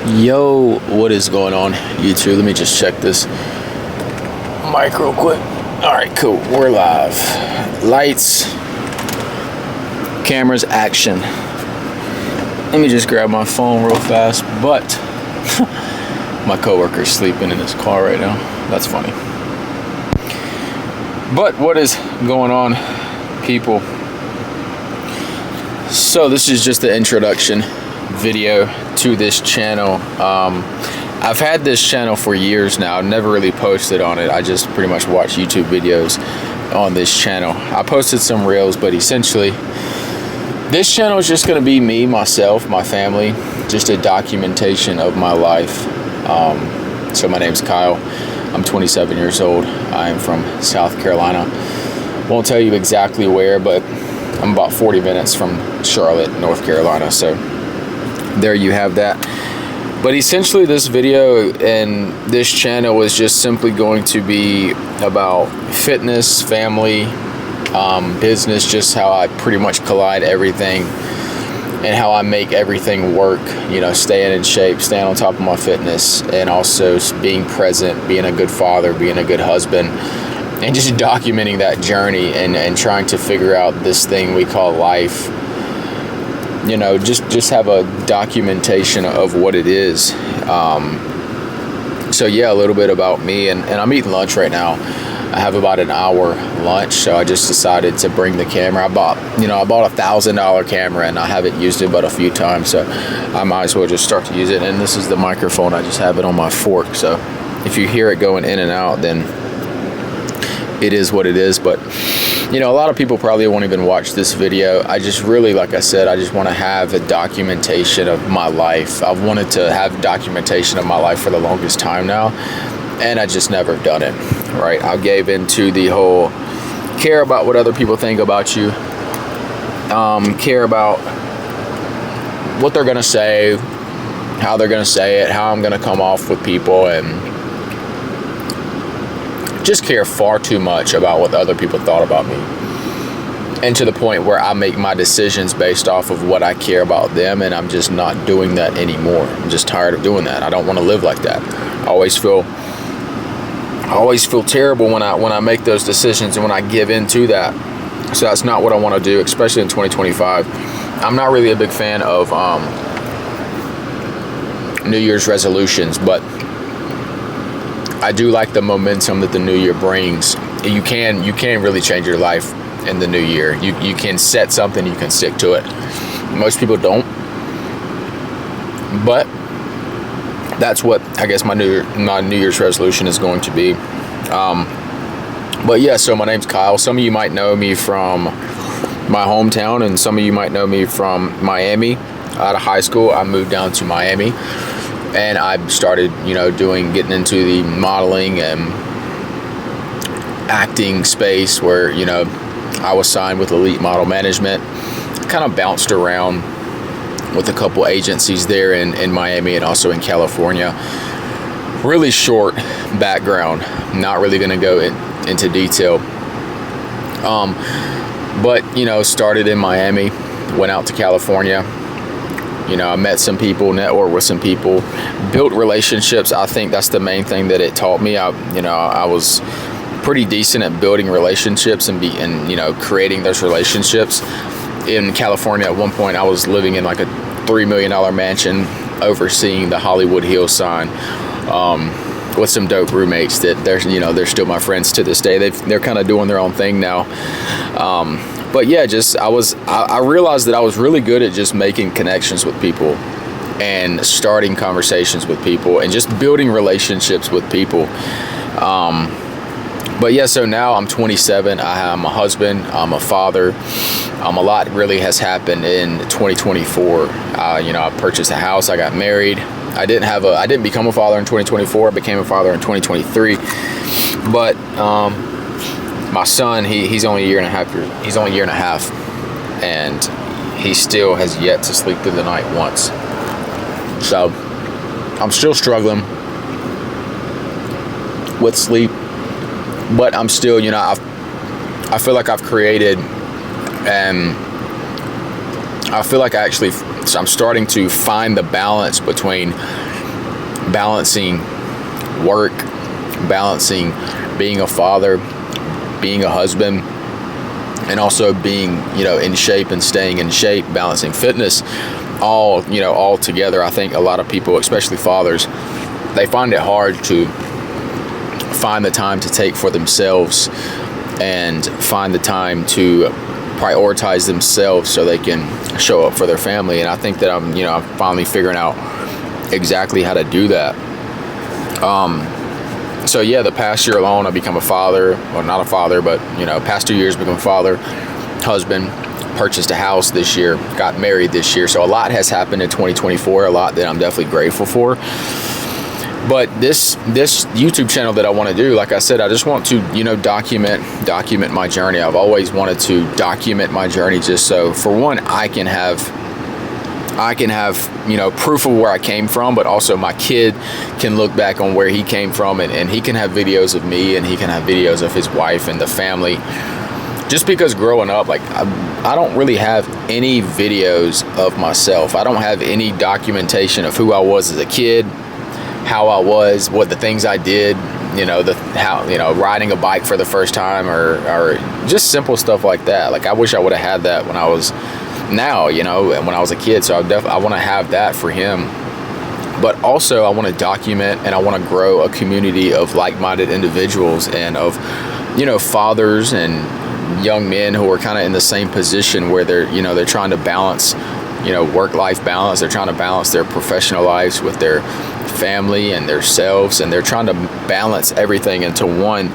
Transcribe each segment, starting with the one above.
Yo, what is going on, YouTube? Let me just check this mic real quick. All right, cool. We're live. Lights, cameras, action. Let me just grab my phone real fast, but my coworker's sleeping in his car right now. That's funny. But what is going on, people? So this is just the introduction video to this channel. I've had this channel for years now. I've never really posted on it. I just pretty much watch YouTube videos on this channel. I posted some reels, but essentially this channel is just going to be me, myself, my family, just a documentation of my life. So my name's Kyle. I'm 27 years old. I am from South Carolina. Won't tell you exactly where, but I'm about 40 minutes from Charlotte, North Carolina. So there you have that. But essentially this video and this channel is just simply going to be about fitness, family, business, just how I pretty much collide everything and how I make everything work, you know, staying in shape, staying on top of my fitness, and also being present, being a good father, being a good husband, and just documenting that journey and trying to figure out this thing we call life. You know, just have a documentation of what it is. So yeah, a little bit about me, and I'm eating lunch right now. I have about an hour lunch, so I just decided to bring the camera. I bought a $1,000 camera, and I haven't used it but a few times, so I might as well just start to use it. And this is the microphone. I just have it on my fork, so if you hear it going in and out, then it is what it is. But you know, a lot of people probably won't even watch this video. I just really, like I said, I just want to have a documentation of my life. I've wanted to have documentation of my life for the longest time now, and I just never done it, right? I gave into the whole care about what other people think about you, care about what they're gonna say, how they're gonna say it, how I'm gonna come off with people, and just care far too much about what other people thought about me, and to the point where I make my decisions based off of what I care about them, and I'm just not doing that anymore. I'm just tired of doing that. I don't want to live like that. I always feel terrible when I make those decisions and when I give into that. So that's not what I want to do, especially in 2025. I'm not really a big fan of New Year's resolutions, but I do like the momentum that the new year brings. You can really change your life in the new year. You can set something, you can stick to it. Most people don't, but that's what I guess my New Year's resolution is going to be. But yeah, so my name's Kyle. Some of you might know me from my hometown, and some of you might know me from Miami. Out of high school, I moved down to Miami, and I started, you know, getting into the modeling and acting space where, you know, I was signed with Elite Model Management. Kind of bounced around with a couple agencies there in Miami and also in California. Really short background. Not really going to go into detail. But, you know, started in Miami, went out to California. You know, I met some people, networked with some people, built relationships. I think that's the main thing that it taught me. I was pretty decent at building relationships and you know, creating those relationships. In California, at one point, I was living in like a $3 million mansion, overseeing the Hollywood Hills sign, with some dope roommates that they're still my friends to this day. They're kind of doing their own thing now. But yeah, I realized that I was really good at just making connections with people and starting conversations with people and just building relationships with people. But yeah, so now I'm 27. I'm a husband. I'm a father. A lot really has happened in 2024. You know, I purchased a house. I got married. I didn't become a father in 2024. I became a father in 2023. But my son, he's only a year and a half. And he still has yet to sleep through the night once. So I'm still struggling with sleep, but I'm still, you know, I feel like I've created, and I feel like I'm starting to find the balance between balancing work, balancing being a father, being a husband, and also being, in shape and staying in shape, balancing fitness, all together. I think a lot of people, especially fathers, they find it hard to find the time to take for themselves and find the time to prioritize themselves so they can show up for their family. And I think that I'm finally figuring out exactly how to do that. So yeah, the past year alone, I become a father. Well, not a father, but past 2 years become a father, husband, purchased a house this year, got married this year. So a lot has happened in 2024, a lot that I'm definitely grateful for. But this YouTube channel that I want to do, like I said, I just want to, document my journey. I've always wanted to document my journey, just so, for one, I can have proof of where I came from, but also my kid can look back on where he came from, and he can have videos of me, and he can have videos of his wife and the family. Just because growing up, like, I don't really have any videos of myself. I don't have any documentation of who I was as a kid, how I was, what the things I did, riding a bike for the first time, or just simple stuff like that. Like, I wish I would have had that when I was when I was a kid. So I want to have that for him. But also I want to document, and I want to grow a community of like-minded individuals, and of, fathers and young men who are kind of in the same position where they're trying to balance, work-life balance. They're trying to balance their professional lives with their family and their selves, and they're trying to balance everything into one.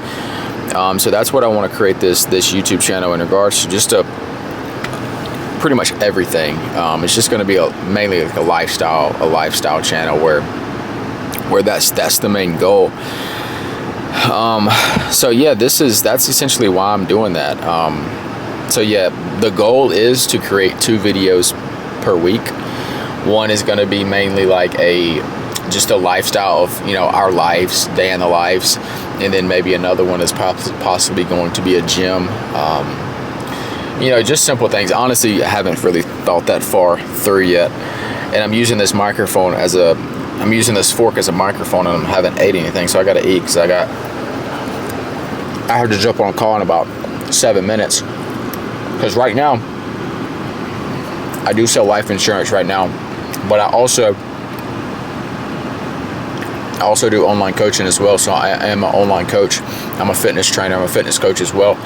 So that's what I want to create this YouTube channel in regards to, just pretty much everything. It's just going to be mainly like a lifestyle channel where that's the main goal. So yeah, that's essentially why I'm doing that. So yeah, the goal is to create 2 videos per week. One is going to be mainly like just a lifestyle of, our lives, day in the lives. And then maybe another one is possibly going to be a gym. Just simple things. Honestly, I haven't really thought that far through yet. And I'm using this microphone I'm using this fork as a microphone, and I haven't ate anything. So I got to eat, because I have to jump on a call in about 7 minutes. Because right now, I do sell life insurance right now, but I also do online coaching as well. So I am an online coach. I'm a fitness trainer. I'm a fitness coach as well,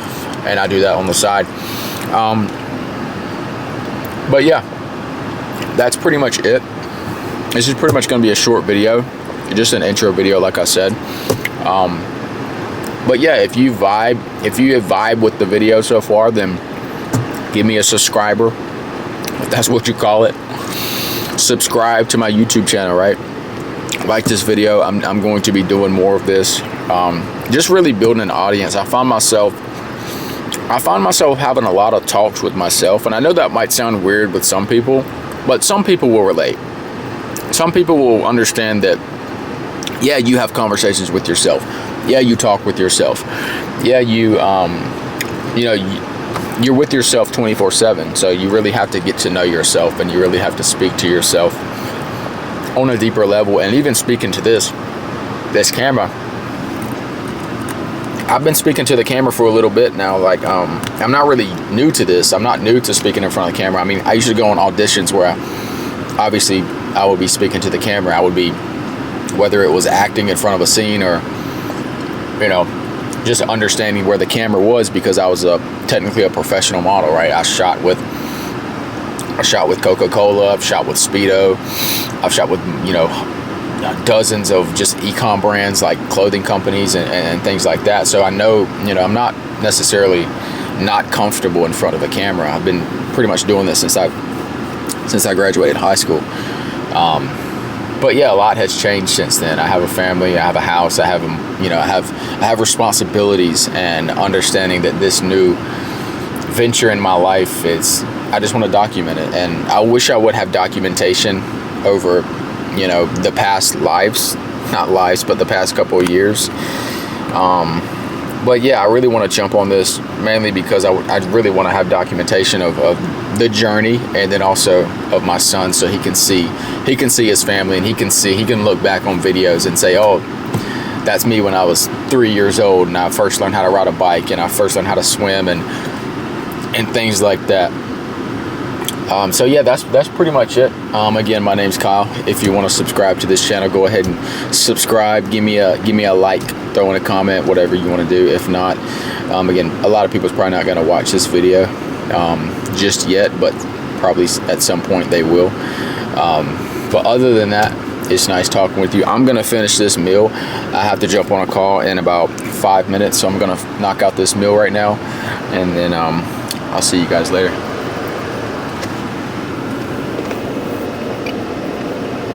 and I do that on the side. But yeah, that's pretty much it. This is pretty much going to be a short video, just an intro video, like I said. But yeah, if you vibe with the video so far, then give me a subscriber, if that's what you call it. Subscribe to my YouTube channel, right? Like this video. I'm going to be doing more of this. Just really building an audience. I find myself having a lot of talks with myself, and I know that might sound weird with some people, but some people will relate. Some people will understand that, yeah, you have conversations with yourself. Yeah, you talk with yourself. Yeah, you're with yourself 24/7. So you really have to get to know yourself, and you really have to speak to yourself on a deeper level. And even speaking to this camera, I've been speaking to the camera for a little bit now. Like, I'm not really new to this. I'm not new to speaking in front of the camera. I mean, I used to go on auditions where I would be speaking to the camera. I would be, whether it was acting in front of a scene, or, just understanding where the camera was, because I was technically a professional model, right? I shot with Coca-Cola. I've shot with Speedo. I've shot with, dozens of just e-com brands, like clothing companies and things like that. So I know, I'm not necessarily not comfortable in front of a camera. I've been pretty much doing this since I graduated high school. But yeah, a lot has changed since then. I have a family, I have a house, I have responsibilities, and understanding that this new venture in my life I just want to document it. And I wish I would have documentation over, the past the past couple of years. But yeah, I really want to jump on this mainly because I really want to have documentation of the journey, and then also of my son, so he can see his family, and he can look back on videos and say, oh, that's me when I was 3 years old and I first learned how to ride a bike and I first learned how to swim and things like that. So yeah, that's pretty much it. Again, my name's Kyle. If you want to subscribe to this channel, go ahead and subscribe. Give me a like, throw in a comment, whatever you want to do. If not, again, a lot of people's probably not going to watch this video just yet, but probably at some point they will. But other than that, it's nice talking with you. I'm gonna finish this meal. I have to jump on a call in about 5 minutes, so I'm gonna knock out this meal right now, and then I'll see you guys later.